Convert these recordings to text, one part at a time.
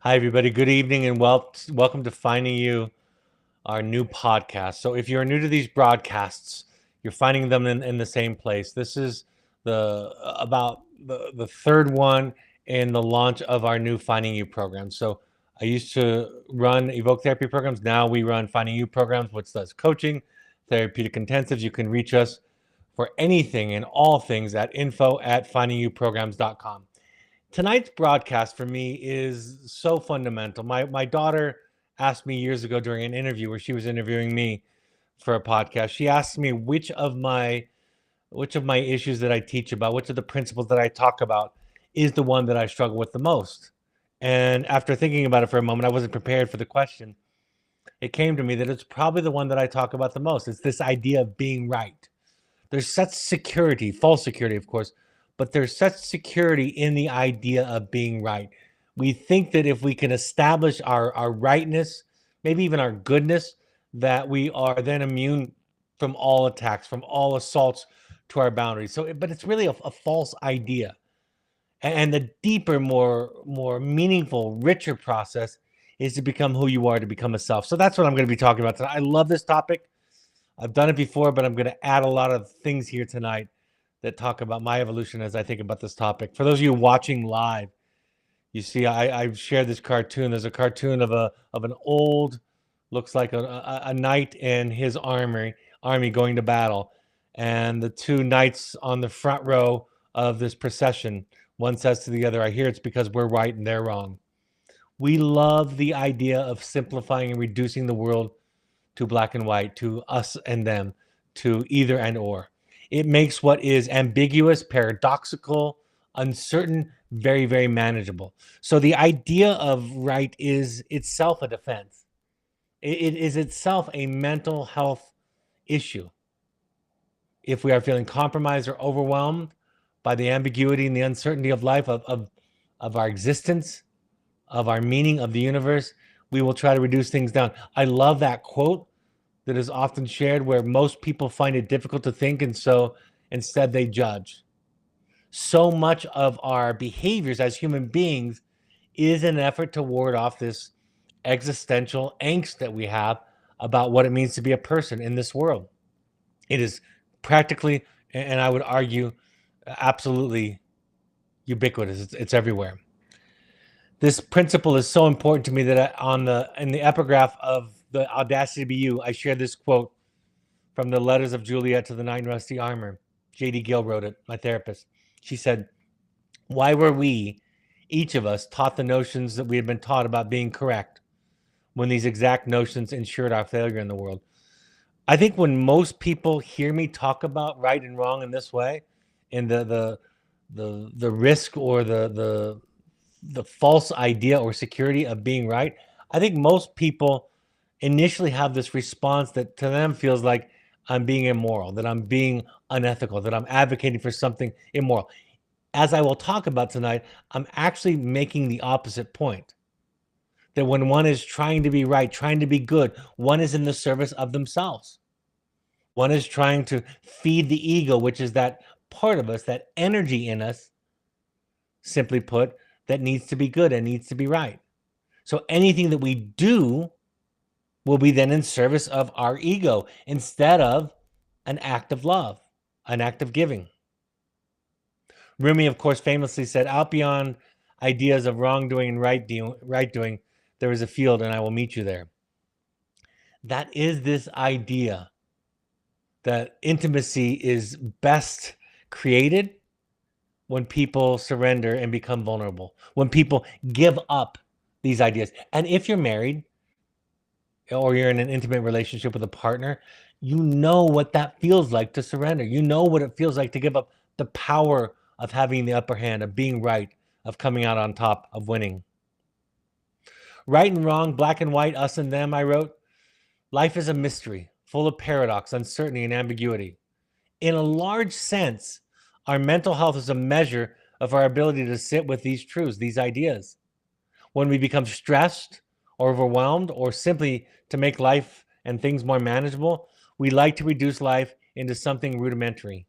Hi, everybody. Good evening and welcome to Finding You, our new podcast. So, if you're new to these broadcasts, you're finding them in the same place. This is about the third one in the launch of our new Finding You program. So, I used to run Evoke Therapy programs. Now we run Finding You programs, which does coaching, therapeutic intensives. You can reach us for anything and all things at info@findingyouprograms.com. Tonight's broadcast for me is so fundamental. My daughter asked me years ago during an interview where she was interviewing me for a podcast. She asked me which of my issues that I teach about, which of the principles that I talk about is the one that I struggle with the most. And after thinking about it for a moment, I wasn't prepared for the question. It came to me that it's probably the one that I talk about the most. It's this idea of being right. There's such security, false security, of course, but there's such security in the idea of being right. We think that if we can establish our rightness, maybe even our goodness, that we are then immune from all attacks, from all assaults to our boundaries. So, but it's really a false idea. And the deeper, more meaningful, richer process is to become who you are, to become a self. So that's what I'm going to be talking about tonight. I love this topic. I've done it before, but I'm going to add a lot of things here tonight that talk about my evolution as I think about this topic. For those of you watching live, you see I've shared this cartoon. There's a cartoon of an old, looks like a knight and his army going to battle, and the two knights on the front row of this procession. One says to the other, "I hear it's because we're right and they're wrong." We love the idea of simplifying and reducing the world to black and white, to us and them, to either and or. It makes what is ambiguous, paradoxical, uncertain, very, very manageable. So the idea of right is itself a defense. It is itself a mental health issue. If we are feeling compromised or overwhelmed by the ambiguity and the uncertainty of life, of our existence, of our meaning, of the universe, we will try to reduce things down. I love that quote that is often shared where most people find it difficult to think, and so instead they judge. So much of our behaviors as human beings is an effort to ward off this existential angst that we have about what it means to be a person in this world. It is practically, and I would argue, absolutely ubiquitous. It's everywhere. This principle is so important to me that in the epigraph of The Audacity to Be You, I share this quote from the Letters of Juliet to the Knight in Rusty Armor. J.D. Gill wrote it, my therapist. She said, "Why were we, each of us, taught the notions that we had been taught about being correct when these exact notions ensured our failure in the world?" I think when most people hear me talk about right and wrong in this way, and the risk or the false idea or security of being right, I think most people initially have this response that to them feels like I'm being immoral, that I'm being unethical, that I'm advocating for something immoral. As I will talk about tonight, I'm actually making the opposite point. That when one is trying to be right, trying to be good, one is in the service of themselves. One is trying to feed the ego, which is that part of us, that energy in us, simply put, that needs to be good and needs to be right. So anything that we do will be then in service of our ego instead of an act of love, an act of giving. Rumi, of course, famously said, "Out beyond ideas of wrongdoing and right doing, there is a field and I will meet you there." That is this idea that intimacy is best created when people surrender and become vulnerable, when people give up these ideas. And if you're married or you're in an intimate relationship with a partner, you know what that feels like to surrender. You know what it feels like to give up the power of having the upper hand, of being right, of coming out on top, of winning. Right and wrong, black and white, us and them, I wrote. Life is a mystery, full of paradox, uncertainty, and ambiguity. In a large sense, our mental health is a measure of our ability to sit with these truths, these ideas. When we become stressed or overwhelmed, or simply to make life and things more manageable, we like to reduce life into something rudimentary.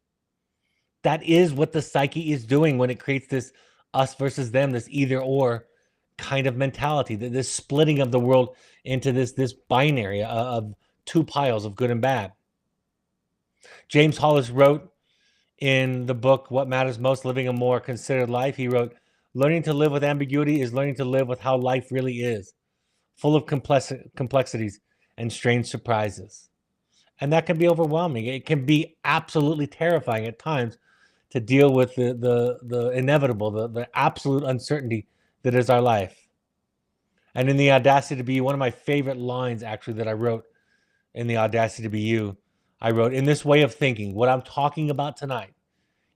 That is what the psyche is doing when it creates this us versus them, this either or kind of mentality, this splitting of the world into this binary of two piles of good and bad. James Hollis wrote in the book, What Matters Most, Living a More Considered Life, he wrote, learning to live with ambiguity is learning to live with how life really is, full of complexities and strange surprises. And that can be overwhelming. It can be absolutely terrifying at times to deal with the inevitable, the absolute uncertainty that is our life. And in The Audacity to Be You, one of my favorite lines actually that I wrote in The Audacity to Be You, I wrote, in this way of thinking, what I'm talking about tonight,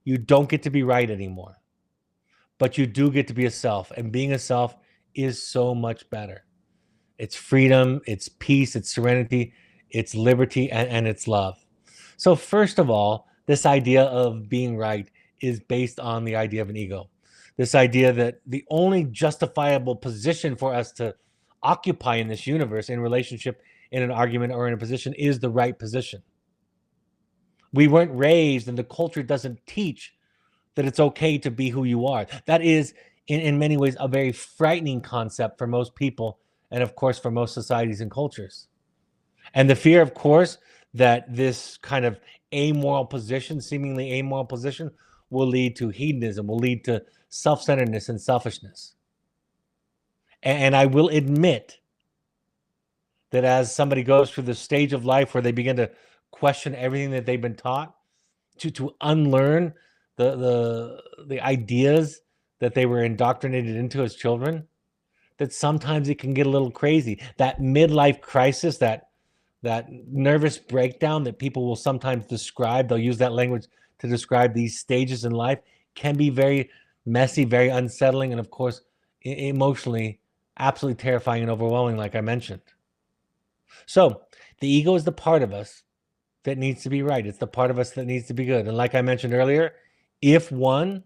you don't get to be right anymore, but you do get to be a self. And being a self is so much better. It's freedom, it's peace, it's serenity, it's liberty, and it's love. So first of all, this idea of being right is based on the idea of an ego. This idea that the only justifiable position for us to occupy in this universe, in relationship, in an argument, or in a position, is the right position. We weren't raised, and the culture doesn't teach that it's okay to be who you are. That is, in many ways, a very frightening concept for most people, and of course, for most societies and cultures. And the fear, of course, that this kind of amoral position, seemingly amoral position, will lead to hedonism, will lead to self-centeredness and selfishness. And I will admit that as somebody goes through the stage of life where they begin to question everything that they've been taught, to unlearn the ideas that they were indoctrinated into as children, that sometimes it can get a little crazy. That midlife crisis, that nervous breakdown that people will sometimes describe, they'll use that language to describe these stages in life, can be very messy, very unsettling, and of course, emotionally, absolutely terrifying and overwhelming, like I mentioned. So the ego is the part of us that needs to be right. It's the part of us that needs to be good. And like I mentioned earlier, if one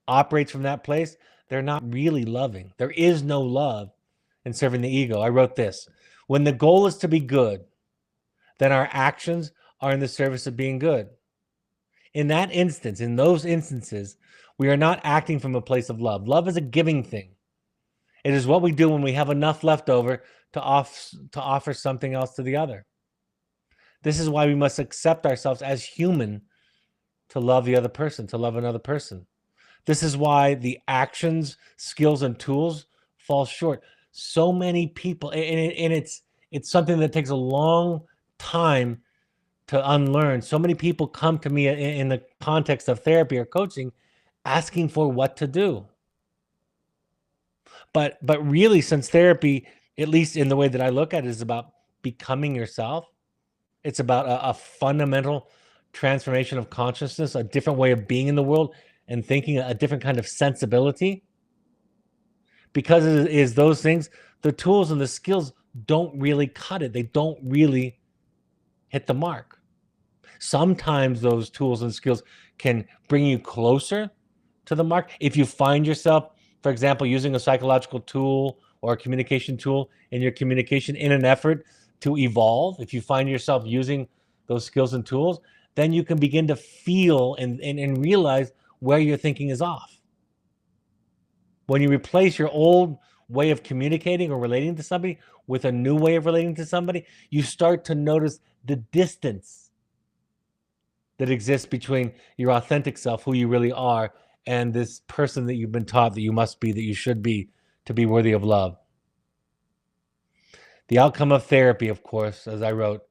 operates from that place, they're not really loving. There is no love in serving the ego. I wrote this: when the goal is to be good, then our actions are in the service of being good. In that instance, in those instances, we are not acting from a place of love. Love is a giving thing. It is what we do when we have enough left over to offer something else to the other. This is why we must accept ourselves as human to love the other person, to love another person. This is why the actions, skills, and tools fall short. So many people, and it's something that takes a long time to unlearn. So many people come to me in the context of therapy or coaching asking for what to do. But really, since therapy, at least in the way that I look at it, is about becoming yourself, it's about a fundamental transformation of consciousness, a different way of being in the world and thinking, a different kind of sensibility. Because it is those things, the tools and the skills don't really cut it. They don't really hit the mark. Sometimes those tools and skills can bring you closer to the mark. If you find yourself, for example, using a psychological tool or a communication tool in your communication in an effort to evolve, if you find yourself using those skills and tools, then you can begin to feel and realize where your thinking is off. When you replace your old way of communicating or relating to somebody with a new way of relating to somebody, you start to notice the distance that exists between your authentic self, who you really are, and this person that you've been taught that you must be, that you should be, to be worthy of love. The outcome of therapy, of course, as I wrote,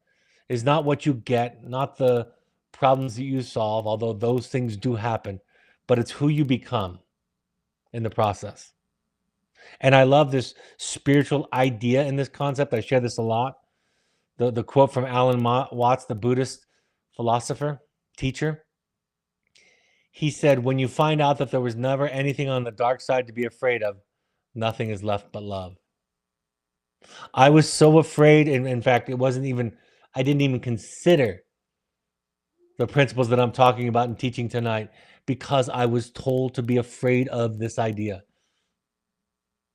is not what you get, not the problems that you solve, although those things do happen, but it's who you become in the process. And I love this spiritual idea in this concept. I share this a lot. The quote from Alan Watts, the Buddhist philosopher, teacher. He said, when you find out that there was never anything on the dark side to be afraid of, nothing is left but love. I was so afraid, and in fact, I didn't even consider the principles that I'm talking about and teaching tonight, because I was told to be afraid of this idea.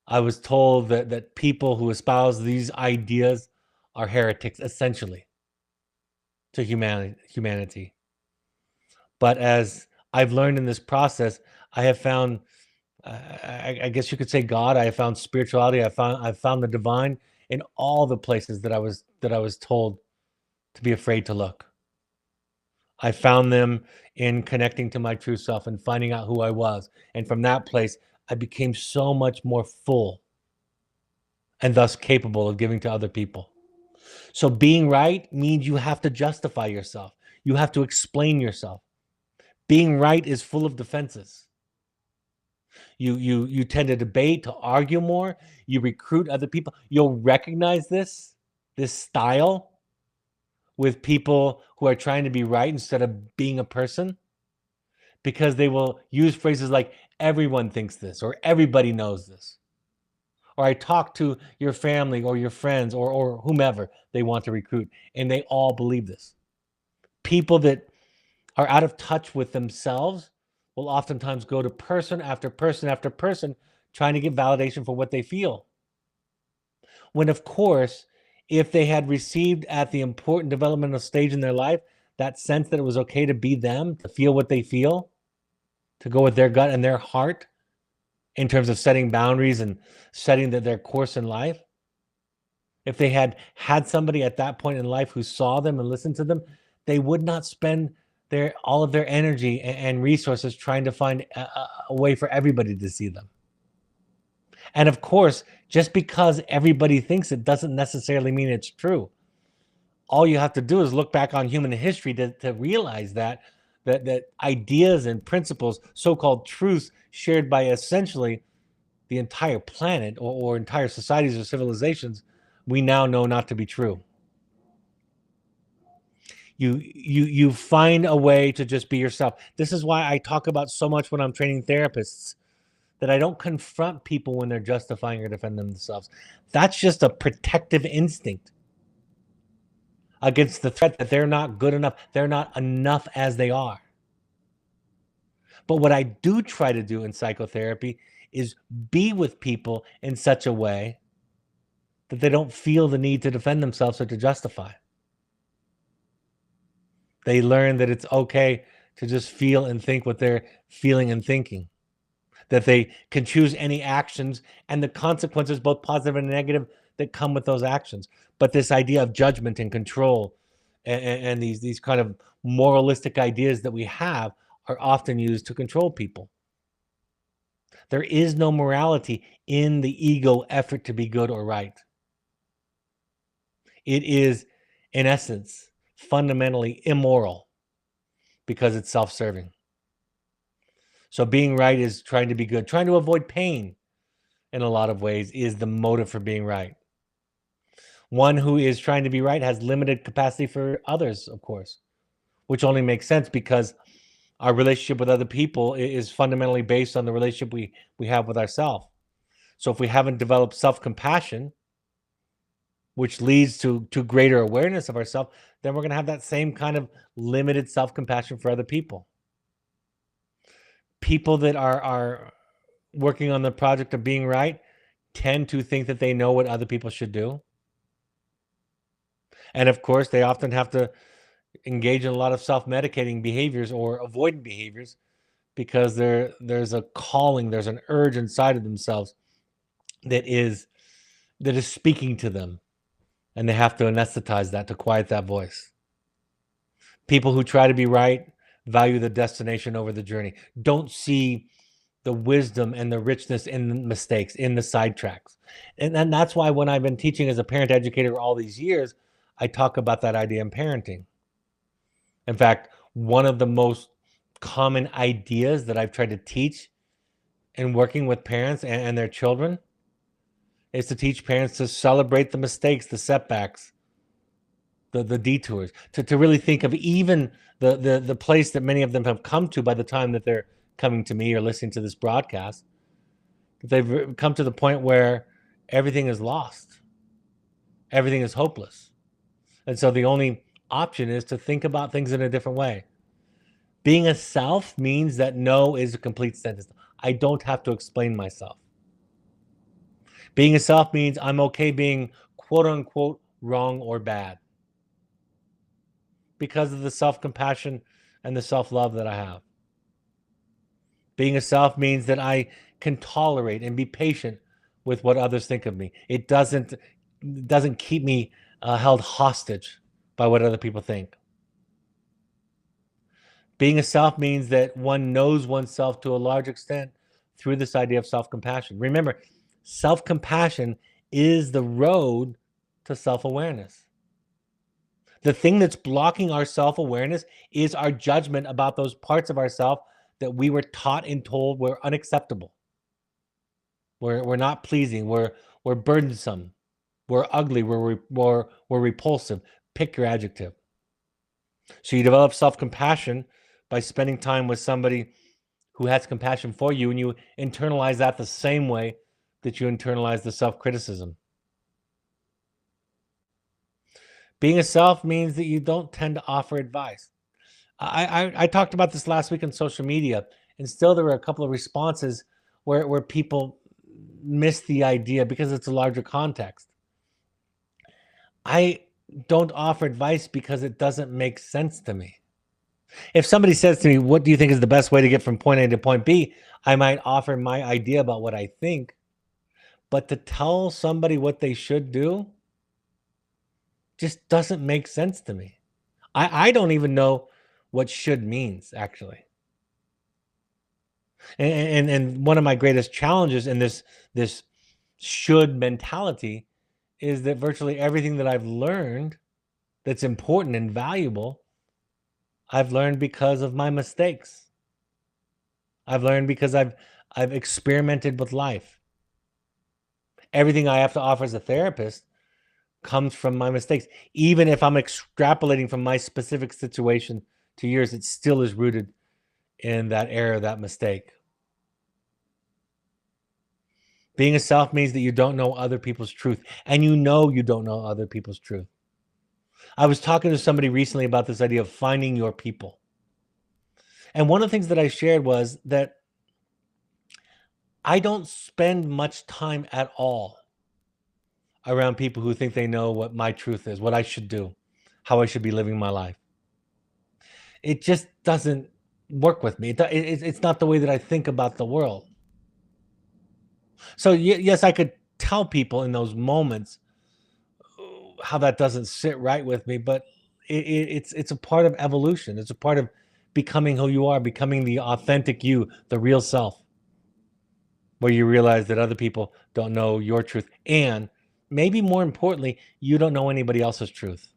I was told that people who espouse these ideas are heretics, essentially, to humanity. But as I've learned in this process, I have found I guess you could say God. I found spirituality. I found the divine in all the places that I was told to be afraid to look. I found them in connecting to my true self and finding out who I was. And from that place, I became so much more full and thus capable of giving to other people. So being right means you have to justify yourself. You have to explain yourself. Being right is full of defenses. You tend to debate, to argue more. You recruit other people. You'll recognize this style with people who are trying to be right instead of being a person, because they will use phrases like everyone thinks this or everybody knows this. Or I talk to your family or your friends or whomever they want to recruit, and they all believe this. People that are out of touch with themselves will oftentimes go to person after person after person trying to get validation for what they feel. When, of course, if they had received at the important developmental stage in their life that sense that it was okay to be them, to feel what they feel, to go with their gut and their heart in terms of setting boundaries and setting their course in life, if they had had somebody at that point in life who saw them and listened to them, they would not spend all of their energy and resources trying to find a way for everybody to see them. And of course, just because everybody thinks it doesn't necessarily mean it's true. All you have to do is look back on human history to realize that ideas and principles, so-called truths shared by essentially the entire planet or entire societies or civilizations, we now know not to be true. You find a way to just be yourself. This is why I talk about so much when I'm training therapists that I don't confront people when they're justifying or defending themselves. That's just a protective instinct against the threat that they're not good enough. They're not enough as they are. But what I do try to do in psychotherapy is be with people in such a way that they don't feel the need to defend themselves or to justify. They learn that it's okay to just feel and think what they're feeling and thinking, that they can choose any actions and the consequences, both positive and negative, that come with those actions. But this idea of judgment and control and these kind of moralistic ideas that we have are often used to control people. There is no morality in the ego effort to be good or right. It is, in essence, fundamentally immoral because it's self-serving. So being right is trying to be good. Trying to avoid pain in a lot of ways is the motive for being right. One who is trying to be right has limited capacity for others, of course, which only makes sense because our relationship with other people is fundamentally based on the relationship we have with ourselves. So if we haven't developed self-compassion, which leads to greater awareness of ourselves, then we're going to have that same kind of limited self-compassion for other people. People that are working on the project of being right tend to think that they know what other people should do. And of course, they often have to engage in a lot of self-medicating behaviors or avoidant behaviors because there's a calling, there's an urge inside of themselves that is speaking to them. And they have to anesthetize that to quiet that voice. People who try to be right value the destination over the journey. Don't see the wisdom and the richness in the mistakes, in the sidetracks. And that's why when I've been teaching as a parent educator all these years, I talk about that idea in parenting. In fact, one of the most common ideas that I've tried to teach in working with parents and their children is to teach parents to celebrate the mistakes, the setbacks, the detours, to really think of even the place that many of them have come to by the time that they're coming to me or listening to this broadcast. They've come to the point where everything is lost. Everything is hopeless. And so the only option is to think about things in a different way. Being a self means that no is a complete sentence. I don't have to explain myself. Being a self means I'm okay being quote unquote wrong or bad because of the self-compassion and the self-love that I have. Being a self means that I can tolerate and be patient with what others think of me. It doesn't keep me held hostage by what other people think. Being a self means that one knows oneself to a large extent through this idea of self-compassion. Remember, self-compassion is the road to self-awareness. The thing that's blocking our self-awareness is our judgment about those parts of ourselves that we were taught and told were unacceptable. We're not pleasing. We're burdensome. We're ugly. We're repulsive. Pick your adjective. So you develop self-compassion by spending time with somebody who has compassion for you, and you internalize that the same way that you internalize the self-criticism. Being a self means that you don't tend to offer advice. I talked about this last week on social media, and still there were a couple of responses where people miss the idea because it's a larger context. I don't offer advice because it doesn't make sense to me. If somebody says to me, what do you think is the best way to get from point A to point B? I might offer my idea about what I think, but to tell somebody what they should do just doesn't make sense to me. I don't even know what should means, actually. And one of my greatest challenges in this should mentality is that virtually everything that I've learned that's important and valuable, I've learned because of my mistakes. I've learned because I've experimented with life. Everything I have to offer as a therapist comes from my mistakes. Even if I'm extrapolating from my specific situation to yours, it still is rooted in that error, that mistake. Being a self means that you don't know other people's truth, and you know you don't know other people's truth. I was talking to somebody recently about this idea of finding your people. And one of the things that I shared was that I don't spend much time at all around people who think they know what my truth is, what I should do, how I should be living my life. It just doesn't work with me. It's not the way that I think about the world. So yes, I could tell people in those moments how that doesn't sit right with me, but it's a part of evolution. It's a part of becoming who you are, becoming the authentic you, the real self, where you realize that other people don't know your truth, and maybe more importantly, you don't know anybody else's truth.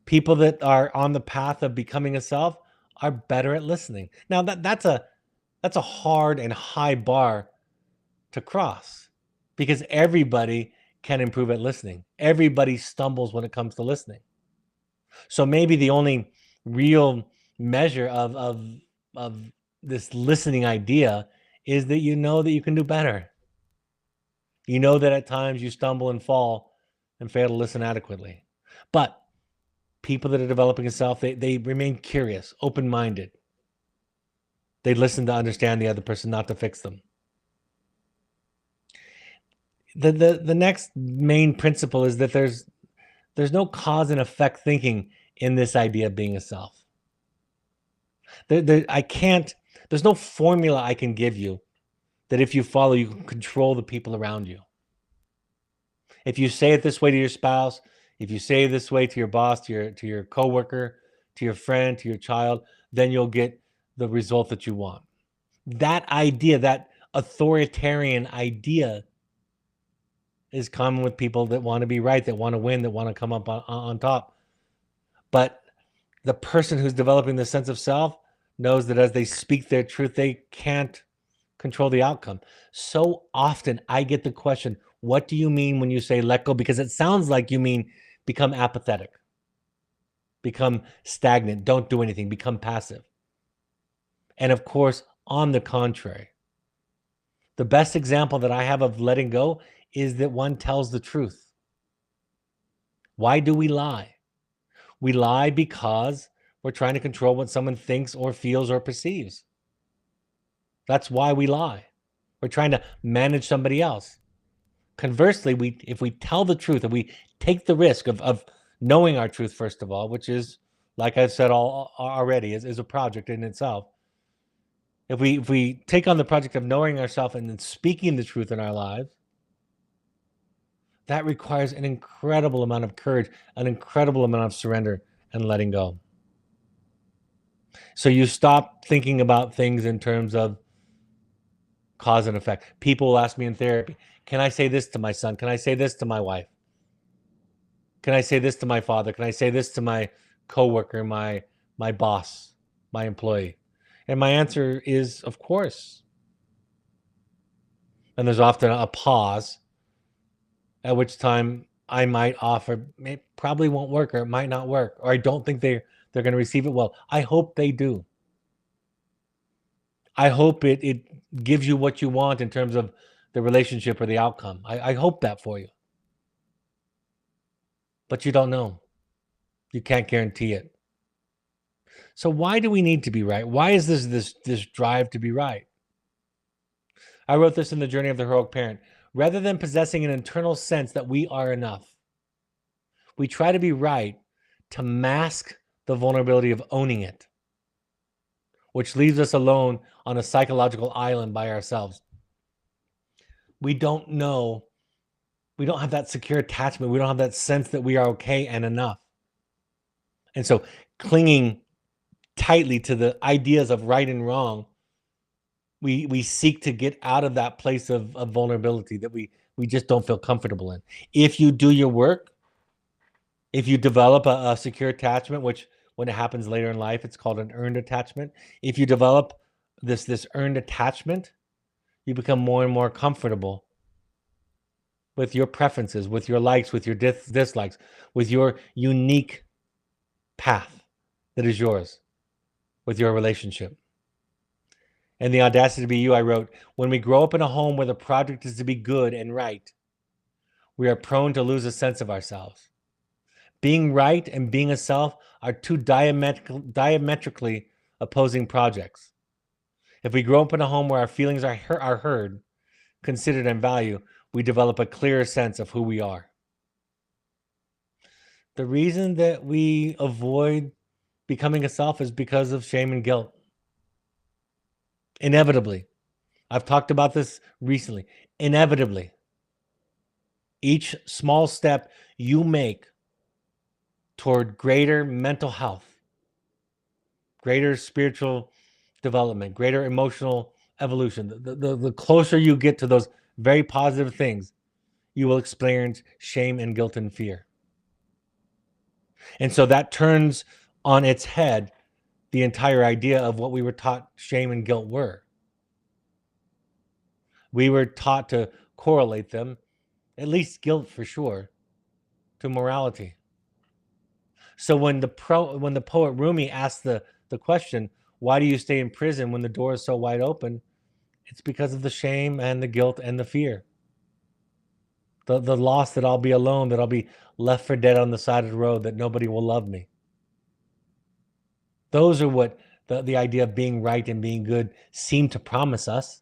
People that are on the path of becoming a self are better at listening. Now that's a hard and high bar to cross, because everybody can improve at listening. Everybody stumbles when it comes to listening. So maybe the only real measure of this listening idea is that you know that you can do better. You know that at times you stumble and fall and fail to listen adequately. But people that are developing a self, they remain curious, open-minded. They listen to understand the other person, not to fix them. The next main principle is that there's no cause and effect thinking in this idea of being a self. There's no formula I can give you that if you follow, you can control the people around you. If you say it this way to your spouse, if you say it this way to your boss, to your coworker, to your friend, to your child, then you'll get the result that you want. That idea, that authoritarian idea, is common with people that want to be right, that want to win, that want to come up on top. But the person who's developing the sense of self knows that as they speak their truth, they can't control the outcome. So often I get the question, what do you mean when you say let go? Because it sounds like you mean become apathetic, become stagnant, don't do anything, become passive. And of course, on the contrary, the best example that I have of letting go is that one tells the truth. Why do we lie? We lie because we're trying to control what someone thinks or feels or perceives. That's why we lie. We're trying to manage somebody else. Conversely, if we tell the truth and we take the risk of knowing our truth, first of all, which is, like I've said already, is a project in itself. If we take on the project of knowing ourselves and then speaking the truth in our lives, that requires an incredible amount of courage, an incredible amount of surrender and letting go. So you stop thinking about things in terms of cause and effect. People will ask me in therapy, can I say this to my son? Can I say this to my wife? Can I say this to my father? Can I say this to my coworker, my boss, my employee? And my answer is, of course. And there's often a pause, at which time I might offer, it probably won't work, or it might not work, or I don't think they're going to receive it well. I hope they do. I hope it gives you what you want in terms of the relationship or the outcome. I hope that for you. But you don't know. You can't guarantee it. So why do we need to be right? Why is this drive to be right? I wrote this in The Journey of the Heroic Parent. Rather than possessing an internal sense that we are enough, we try to be right to mask the vulnerability of owning it, which leaves us alone on a psychological island by ourselves. We don't know. We don't have that secure attachment. We don't have that sense that we are okay and enough. And so clinging tightly to the ideas of right and wrong, we seek to get out of that place of vulnerability that we just don't feel comfortable in. If you do your work, if you develop a secure attachment, which when it happens later in life, it's called an earned attachment. If you develop this earned attachment, you become more and more comfortable with your preferences, with your likes, with your dislikes, with your unique path that is yours, with your relationship. And The Audacity to Be You, I wrote, when we grow up in a home where the project is to be good and right, we are prone to lose a sense of ourselves. Being right and being a self are two diametrically opposing projects. If we grow up in a home where our feelings are heard, considered, and valued, we develop a clearer sense of who we are. The reason that we avoid becoming a self is because of shame and guilt. Inevitably. I've talked about this recently. Inevitably. Each small step you make toward greater mental health, greater spiritual development, greater emotional evolution, the closer you get to those very positive things, you will experience shame and guilt and fear. And so that turns on its head the entire idea of what we were taught shame and guilt were. We were taught to correlate them, at least guilt for sure, to morality. So when the poet Rumi asked the question, why do you stay in prison when the door is so wide open? It's because of the shame and the guilt and the fear. The loss that I'll be alone, that I'll be left for dead on the side of the road, that nobody will love me. Those are what the idea of being right and being good seem to promise us.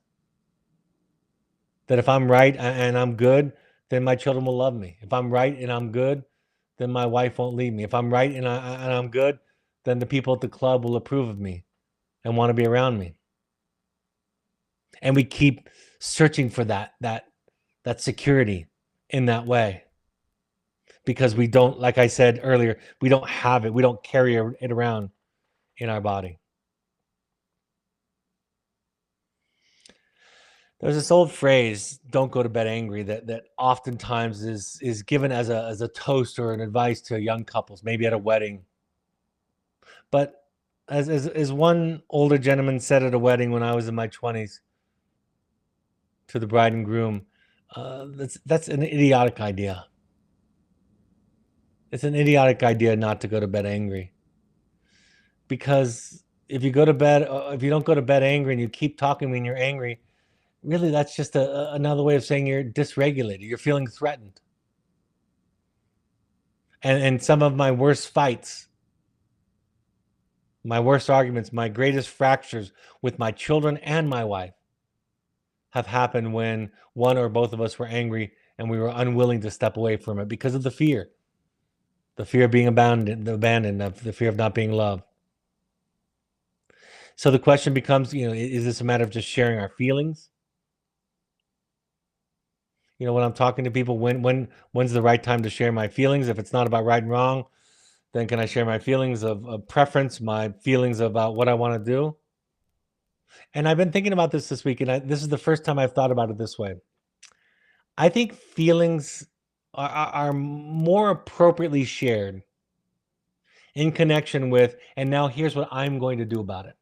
That if I'm right and I'm good, then my children will love me. If I'm right and I'm good, then my wife won't leave me. If I'm right and I'm good, then the people at the club will approve of me and want to be around me. And we keep searching for that security in that way. Because we don't, like I said earlier, we don't have it. We don't carry it around in our body. There's this old phrase, don't go to bed angry, that oftentimes is given as a toast or an advice to young couples, maybe at a wedding. But as one older gentleman said at a wedding when I was in my 20s to the bride and groom, that's an idiotic idea. It's an idiotic idea not to go to bed angry. Because if you don't go to bed angry and you keep talking when you're angry, really that's just another way of saying you're dysregulated. You're feeling threatened. And some of my worst fights, my worst arguments, my greatest fractures with my children and my wife have happened when one or both of us were angry and we were unwilling to step away from it because of the fear of being abandoned, the fear of not being loved. So the question becomes, is this a matter of just sharing our feelings? When I'm talking to people, when's the right time to share my feelings? If it's not about right and wrong, then can I share my feelings of preference, my feelings about what I want to do? And I've been thinking about this week, and this is the first time I've thought about it this way. I think feelings are more appropriately shared in connection with, and now here's what I'm going to do about it.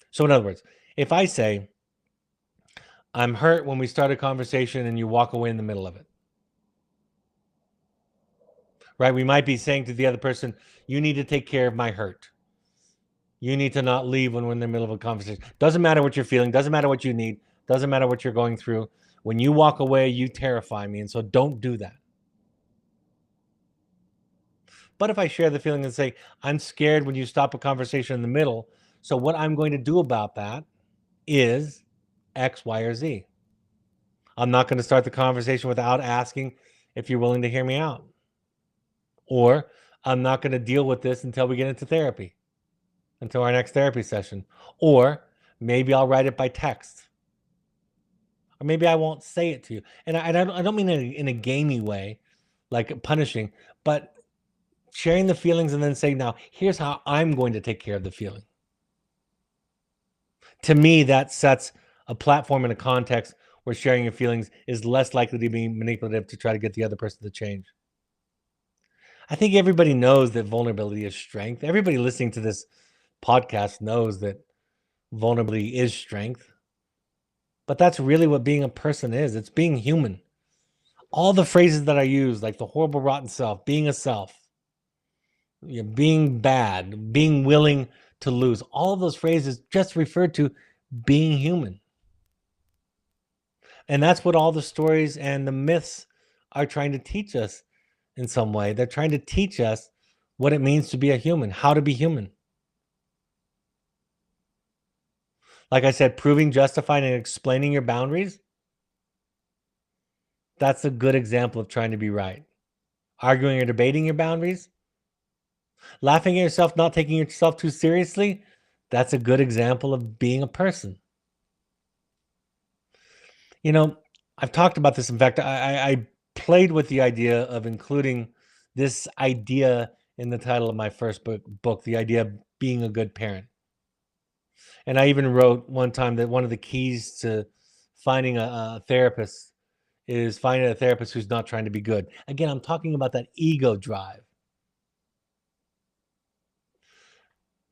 So in other words, if I say, I'm hurt when we start a conversation and you walk away in the middle of it, right? We might be saying to the other person, you need to take care of my hurt. You need to not leave when we're in the middle of a conversation. Doesn't matter what you're feeling. Doesn't matter what you need. Doesn't matter what you're going through. When you walk away, you terrify me. And so don't do that. But if I share the feeling and say, I'm scared when you stop a conversation in the middle. So what I'm going to do about that is X, Y, or Z. I'm not going to start the conversation without asking if you're willing to hear me out. Or I'm not going to deal with this until we get into therapy, until our next therapy session. Or maybe I'll write it by text. Or maybe I won't say it to you. And I don't mean in a gamey way, like punishing, but sharing the feelings and then saying, now, here's how I'm going to take care of the feeling. To me, that sets a platform in a context where sharing your feelings is less likely to be manipulative to try to get the other person to change. I think everybody knows that vulnerability is strength. Everybody listening to this podcast knows that vulnerability is strength. But that's really what being a person is. It's being human. All the phrases that I use, like the horrible, rotten self, being a self, being bad, being willing to lose, all of those phrases just refer to being human. And that's what all the stories and the myths are trying to teach us in some way. They're trying to teach us what it means to be a human, how to be human. Like I said, proving, justifying, and explaining your boundaries, that's a good example of trying to be right. Arguing or debating your boundaries, laughing at yourself, not taking yourself too seriously, that's a good example of being a person. I've talked about this. In fact, I played with the idea of including this idea in the title of my first book, the idea of being a good parent. And I even wrote one time that one of the keys to finding a therapist is finding a therapist who's not trying to be good. Again, I'm talking about that ego drive.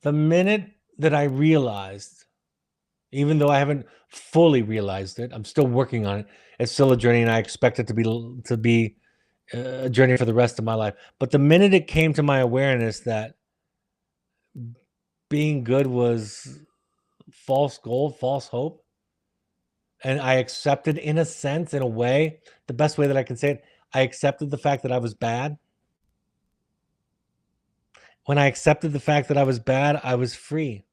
The minute that I realized, even though I haven't fully realized it, I'm still working on it. It's still a journey, and I expect it to be a journey for the rest of my life. But the minute it came to my awareness that being good was false gold, false hope, and I accepted, in a sense, in a way, the best way that I can say it, I accepted the fact that I was bad. When I accepted the fact that I was bad, I was free.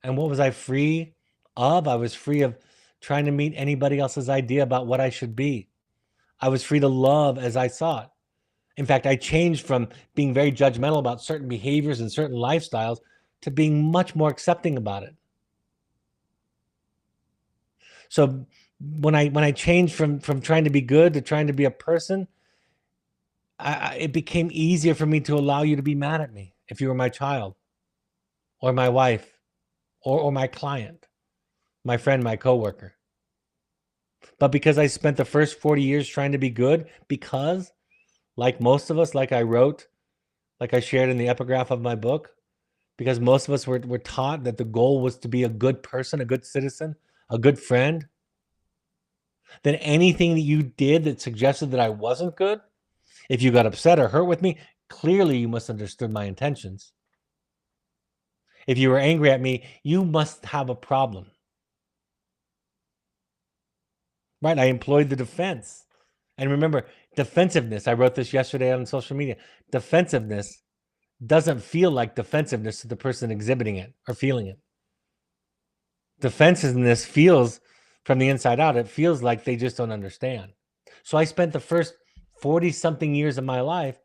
And what was I free of? I was free of trying to meet anybody else's idea about what I should be. I was free to love as I saw it. In fact, I changed from being very judgmental about certain behaviors and certain lifestyles to being much more accepting about it. So when I changed from trying to be good to trying to be a person, it became easier for me to allow you to be mad at me if you were my child or my wife or my client, my friend, my coworker. But because I spent the first 40 years trying to be good, because like most of us, like I wrote, like I shared in the epigraph of my book, because most of us were taught that the goal was to be a good person, a good citizen, a good friend, then anything that you did that suggested that I wasn't good, if you got upset or hurt with me, clearly you misunderstood my intentions. If you were angry at me, you must have a problem. Right? I employed the defense. And remember, defensiveness, I wrote this yesterday on social media. Defensiveness doesn't feel like defensiveness to the person exhibiting it or feeling it. Defensiveness feels from the inside out, it feels like they just don't understand. So I spent the first 40 something years of my life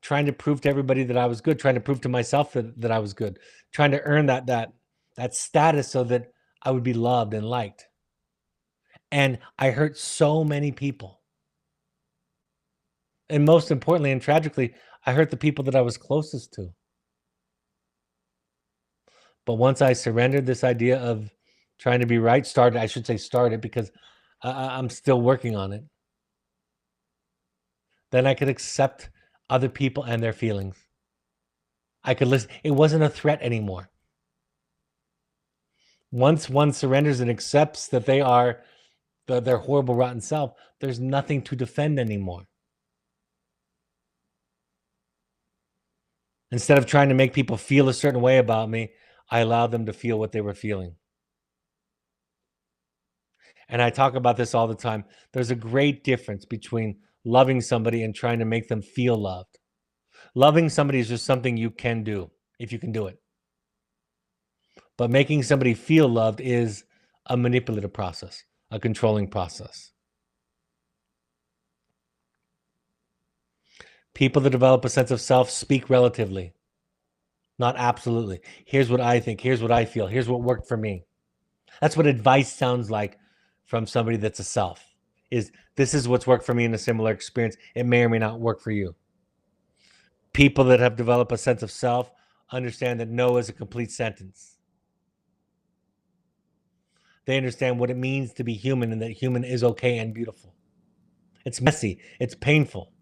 trying to prove to everybody that I was good, trying to prove to myself that I was good, trying to earn that status so that I would be loved and liked. And I hurt so many people. And most importantly and tragically, I hurt the people that I was closest to. But once I surrendered this idea of trying to be right, started because I'm still working on it. Then I could accept other people and their feelings. I could listen. It wasn't a threat anymore. Once one surrenders and accepts that they are their horrible, rotten self, there's nothing to defend anymore. Instead of trying to make people feel a certain way about me, I allowed them to feel what they were feeling. And I talk about this all the time. There's a great difference between loving somebody and trying to make them feel loved. Loving somebody is just something you can do if you can do it. But making somebody feel loved is a manipulative process, a controlling process. People that develop a sense of self speak relatively, not absolutely. Here's what I think. Here's what I feel. Here's what worked for me. That's what advice sounds like from somebody that's a self. This is what's worked for me in a similar experience. It may or may not work for you. People that have developed a sense of self understand that no is a complete sentence. They understand what it means to be human and that human is okay and beautiful. It's messy. It's painful.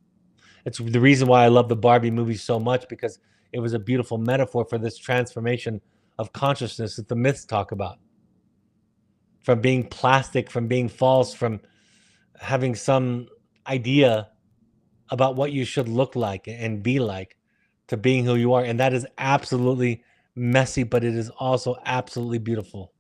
It's the reason why I love the Barbie movie so much, because it was a beautiful metaphor for this transformation of consciousness that the myths talk about. From being plastic, from being false, from having some idea about what you should look like and be like, to being who you are. And that is absolutely messy, but it is also absolutely beautiful.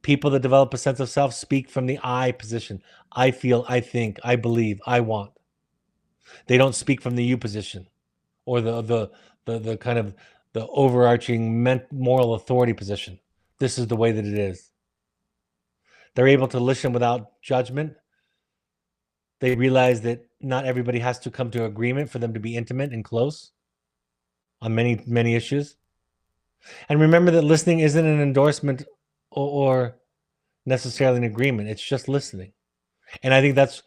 People that develop a sense of self speak from the I position. I feel, I think, I believe, I want. They don't speak from the you position or the kind of the overarching moral authority position. This is the way that it is. They're able to listen without judgment. They realize that not everybody has to come to agreement for them to be intimate and close on many, many issues. And remember that listening isn't an endorsement or necessarily an agreement. It's just listening. And I think that's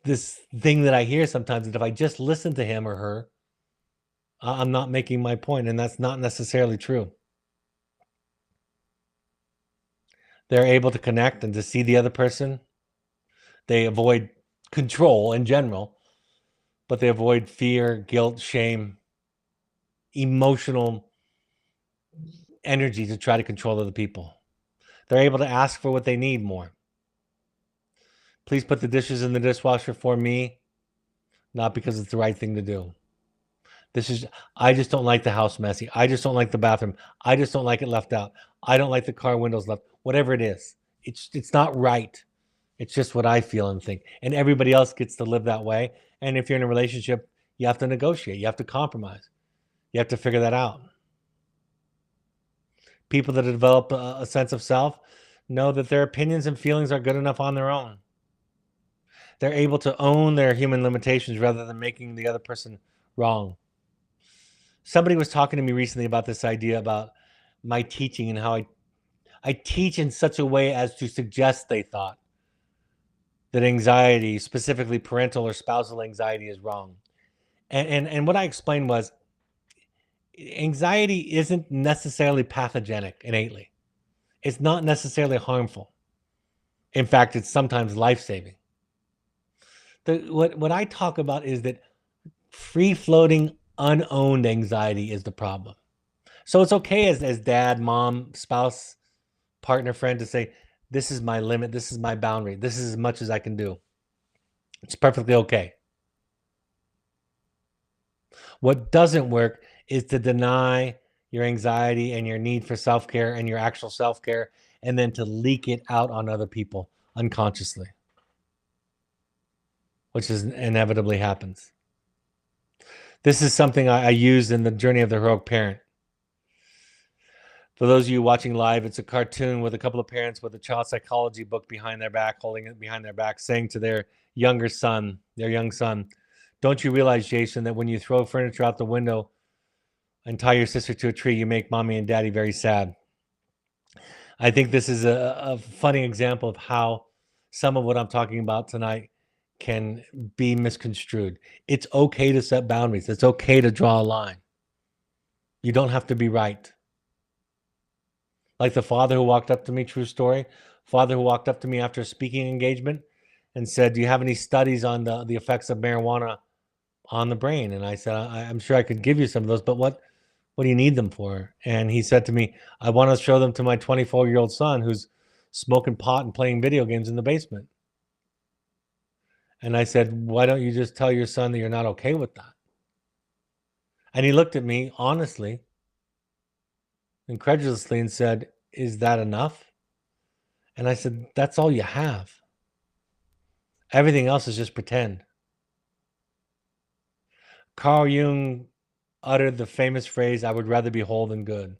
this thing that I hear sometimes, that if I just listen to him or her, I'm not making my point. And that's not necessarily true. They're able to connect and to see the other person. They avoid control in general, but they avoid fear, guilt, shame, emotional energy to try to control other people. They're able to ask for what they need more. Please put the dishes in the dishwasher for me, not because it's the right thing to do. I just don't like the house messy. I just don't like the bathroom. I just don't like it left out. I don't like the car windows left. Whatever it is, it's not right. It's just what I feel and think. And everybody else gets to live that way. And if you're in a relationship, you have to negotiate. You have to compromise. You have to figure that out. People that develop a sense of self know that their opinions and feelings are good enough on their own. They're able to own their human limitations rather than making the other person wrong. Somebody was talking to me recently about this idea about my teaching and how I teach in such a way as to suggest they thought that anxiety, specifically parental or spousal anxiety, is wrong. And what I explained was, anxiety isn't necessarily pathogenic innately. It's not necessarily harmful. In fact, it's sometimes life-saving. What I talk about is that free-floating, unowned anxiety is the problem. So it's okay as dad, mom, spouse, partner, friend to say, this is my limit, this is my boundary, this is as much as I can do. It's perfectly okay. What doesn't work is to deny your anxiety and your need for self-care and your actual self-care, and then to leak it out on other people unconsciously, which is inevitably happens. This is something I used in the Journey of the Heroic Parent. For those of you watching live, it's a cartoon with a couple of parents with a child psychology book behind their back, holding it behind their back, saying to their young son, Don't you realize, Jason, that when you throw furniture out the window and tie your sister to a tree, you make mommy and daddy very sad? I think this is a funny example of how some of what I'm talking about tonight can be misconstrued. It's okay to set boundaries. It's okay to draw a line. You don't have to be right. Like the father who walked up to me, true story, father who walked up to me after a speaking engagement and said, "Do you have any studies on the effects of marijuana on the brain?" And I said, I'm sure I could give you some of those, but what do you need them for? And he said to me, "I want to show them to my 24-year-old son who's smoking pot and playing video games in the basement." And I said, "Why don't you just tell your son that you're not okay with that?" And he looked at me honestly, incredulously, and said, "Is that enough?" And I said, "That's all you have. Everything else is just pretend." Carl Jung uttered the famous phrase, "I would rather be whole than good."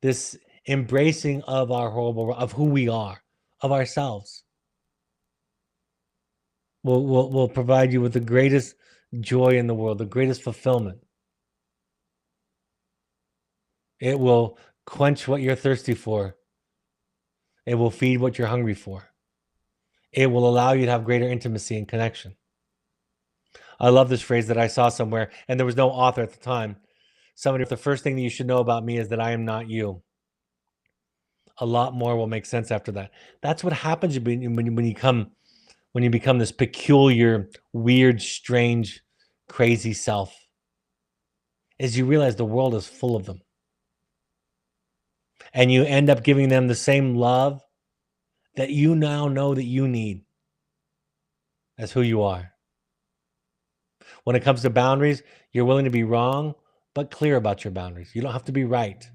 This embracing of our horrible, of who we are, of ourselves, will provide you with the greatest joy in the world, the greatest fulfillment. It will quench what you're thirsty for. It will feed what you're hungry for. It will allow you to have greater intimacy and connection. I love this phrase that I saw somewhere, and there was no author at the time. Somebody, the first thing that you should know about me is that I am not you. A lot more will make sense after that. That's what happens when you become this peculiar, weird, strange, crazy self, is you realize the world is full of them. And you end up giving them the same love that you now know that you need as who you are. When it comes to boundaries, you're willing to be wrong, but clear about your boundaries. You don't have to be right.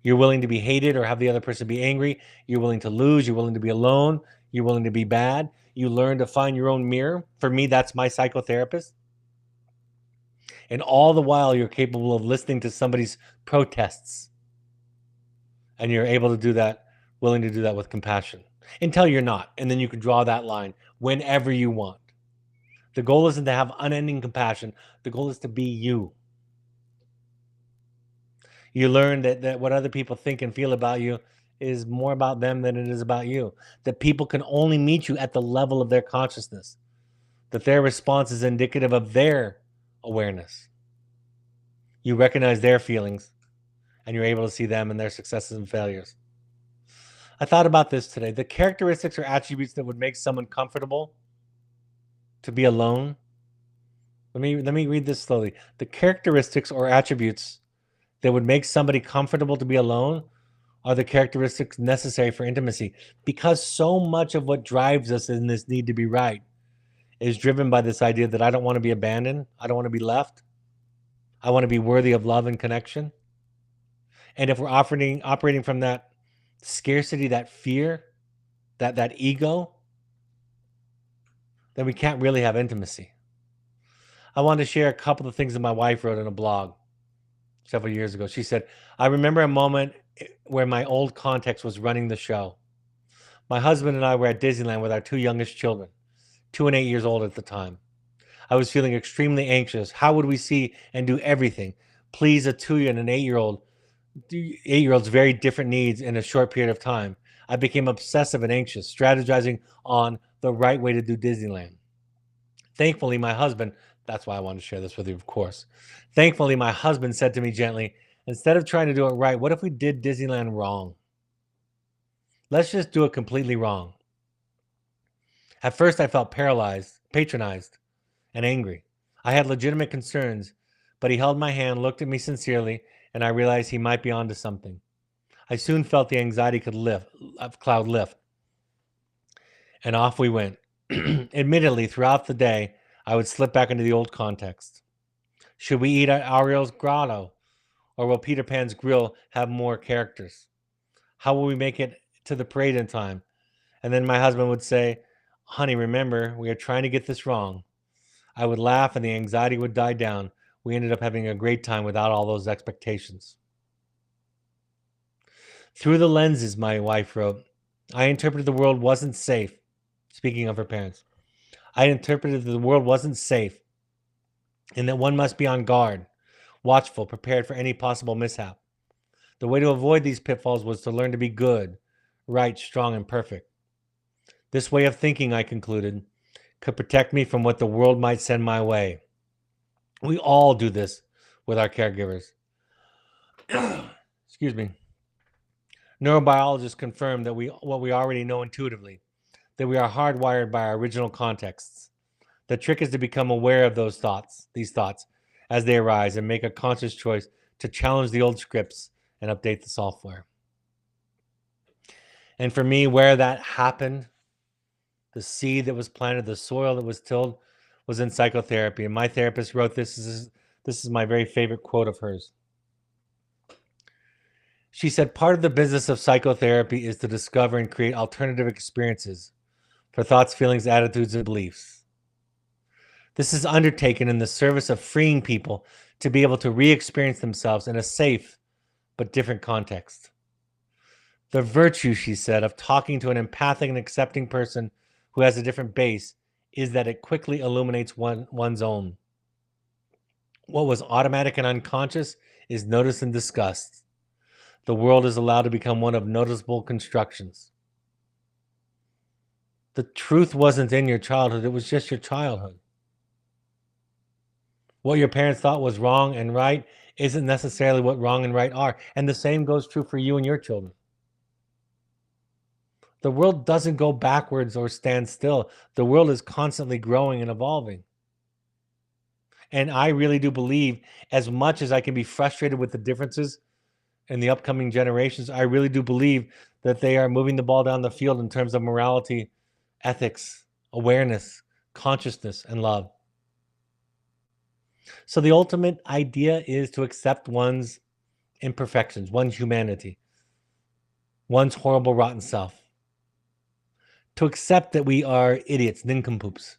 You're willing to be hated or have the other person be angry. You're willing to lose. You're willing to be alone. You're willing to be bad. You learn to find your own mirror. For me, that's my psychotherapist. And all the while, you're capable of listening to somebody's protests. And you're able to do that, willing to do that with compassion until you're not. And then you can draw that line whenever you want. The goal isn't to have unending compassion. The goal is to be you. You learn that what other people think and feel about you is more about them than it is about you. That people can only meet you at the level of their consciousness. That their response is indicative of their awareness. You recognize their feelings and you're able to see them and their successes and failures. I thought about this today. The characteristics or attributes that would make someone comfortable to be alone. Let me read this slowly. The characteristics or attributes that would make somebody comfortable to be alone are the characteristics necessary for intimacy, because so much of what drives us in this need to be right is driven by this idea that I don't want to be abandoned. I don't want to be left. I want to be worthy of love and connection. And if we're operating from that scarcity, that fear, that ego, then we can't really have intimacy. I wanted to share a couple of things that my wife wrote in a blog several years ago. She said, "I remember a moment where my old context was running the show. My husband and I were at Disneyland with our two youngest children, 2 and 8 years old at the time. I was feeling extremely anxious. How would we see and do everything? Please a 2 and an 8-year-old, 8-year-old's very different needs in a short period of time. I became obsessive and anxious, strategizing on the right way to do Disneyland. Thankfully, my husband," that's why I wanted to share this with you, of course. "Thankfully, my husband said to me gently, 'Instead of trying to do it right, what if we did Disneyland wrong? Let's just do it completely wrong.' At first, I felt paralyzed, patronized, and angry. I had legitimate concerns, but he held my hand, looked at me sincerely, and I realized he might be onto something. I soon felt the anxiety cloud lift, and off we went. Admittedly, throughout the day, I would slip back into the old context. Should we eat at Ariel's grotto? Or will Peter Pan's grill have more characters? How will we make it to the parade in time?" And then my husband would say, "Honey, remember, we are trying to get this wrong." I would laugh and the anxiety would die down. We ended up having a great time without all those expectations. Through the lenses, my wife wrote, I interpreted the world wasn't safe. Speaking of her parents, I interpreted that the world wasn't safe and that one must be on guard, watchful, prepared for any possible mishap. The way to avoid these pitfalls was to learn to be good, right, strong, and perfect. This way of thinking, I concluded, could protect me from what the world might send my way. We all do this with our caregivers. Excuse me. Neurobiologists confirm that what we already know intuitively, that we are hardwired by our original contexts. The trick is to become aware of these thoughts, as they arise and make a conscious choice to challenge the old scripts and update the software. And for me, where that happened, the seed that was planted, the soil that was tilled, was in psychotherapy. And my therapist wrote this. This is my very favorite quote of hers. She said, part of the business of psychotherapy is to discover and create alternative experiences for thoughts, feelings, attitudes, and beliefs. This is undertaken in the service of freeing people to be able to re-experience themselves in a safe but different context. The virtue, she said, of talking to an empathic and accepting person who has a different base is that it quickly illuminates one's own. What was automatic and unconscious is noticed and discussed. The world is allowed to become one of noticeable constructions. The truth wasn't in your childhood, it was just your childhood. What your parents thought was wrong and right isn't necessarily what wrong and right are. And the same goes true for you and your children. The world doesn't go backwards or stand still. The world is constantly growing and evolving. And I really do believe, as much as I can be frustrated with the differences in the upcoming generations, I really do believe that they are moving the ball down the field in terms of morality, ethics, awareness, consciousness, and love. So the ultimate idea is to accept one's imperfections, one's humanity, one's horrible, rotten self. To accept that we are idiots, nincompoops.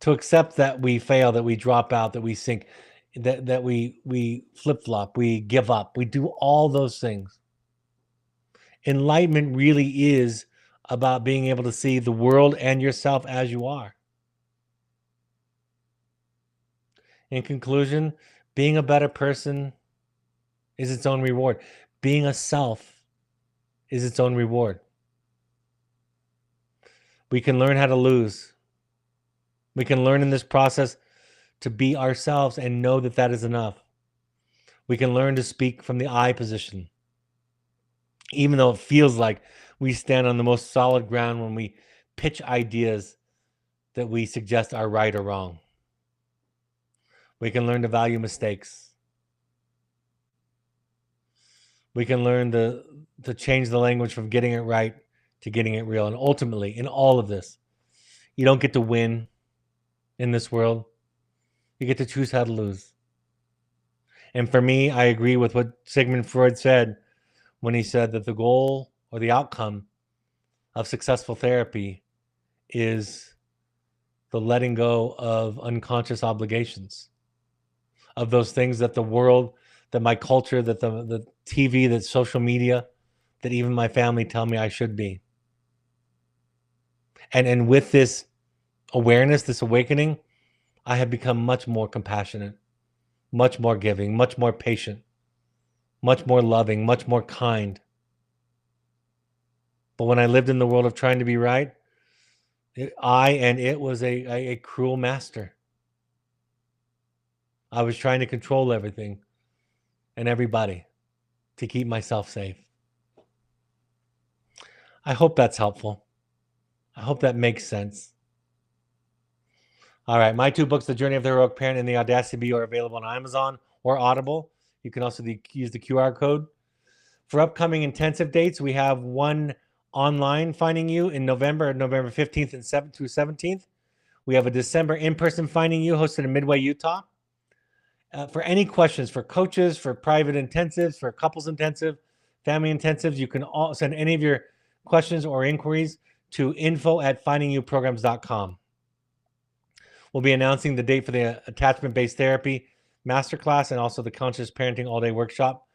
To accept that we fail, that we drop out, that we sink, that we flip-flop, we give up, we do all those things. Enlightenment really is about being able to see the world and yourself as you are. In conclusion, being a better person is its own reward. Being a self is its own reward. We can learn how to lose. We can learn in this process to be ourselves and know that that is enough. We can learn to speak from the I position, even though it feels like we stand on the most solid ground when we pitch ideas that we suggest are right or wrong. We can learn to value mistakes. We can learn to change the language from getting it right to getting it real. And ultimately, in all of this, you don't get to win in this world. You get to choose how to lose. And for me, I agree with what Sigmund Freud said when he said that the goal or the outcome of successful therapy is the letting go of unconscious obligations, of those things that the world, that my culture, that the TV, that social media, that even my family tell me I should be. And with this awareness, this awakening, I have become much more compassionate, much more giving, much more patient, much more loving, much more kind. But when I lived in the world of trying to be right, it was a cruel master. I was trying to control everything and everybody to keep myself safe. I hope that's helpful. I hope that makes sense. All right, my two books, The Journey of the Heroic Parent and The Audacity to Be, are available on Amazon or Audible. You can also use the QR code. For upcoming intensive dates, we have one online Finding You in November 15th and 7th through 17th. We have a December in-person Finding You hosted in Midway, Utah. For any questions for coaches, for private intensives, for couples intensive, family intensives, you can all send any of your questions or inquiries to info@findingyouprograms.com. We'll be announcing the date for the attachment-based therapy masterclass and also the conscious parenting all-day workshop.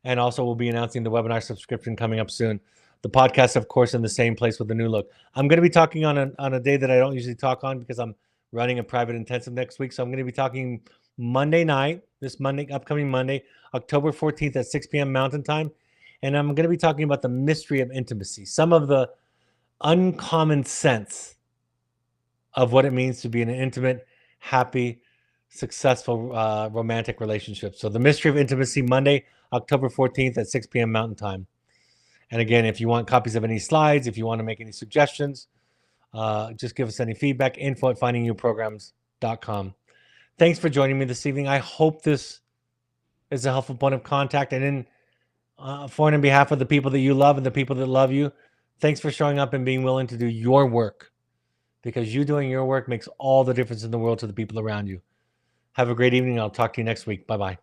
And also we'll be announcing the webinar subscription coming up soon. The podcast, of course, in the same place with the new look. I'm going to be talking on a day that I don't usually talk on because I'm running a private intensive next week. So I'm going to be talking Monday night, this Monday, upcoming Monday, October 14th at 6 p.m. Mountain Time. And I'm going to be talking about the mystery of intimacy, some of the uncommon sense of what it means to be in an intimate, happy, successful romantic relationship. So the mystery of intimacy, Monday, October 14th at 6 p.m. Mountain Time. And again, if you want copies of any slides, if you want to make any suggestions, just give us any feedback, info@findingyouprograms.com. Thanks for joining me this evening. I hope this is a helpful point of contact. And for and on behalf of the people that you love and the people that love you, thanks for showing up and being willing to do your work, because you doing your work makes all the difference in the world to the people around you. Have a great evening. I'll talk to you next week. Bye-bye.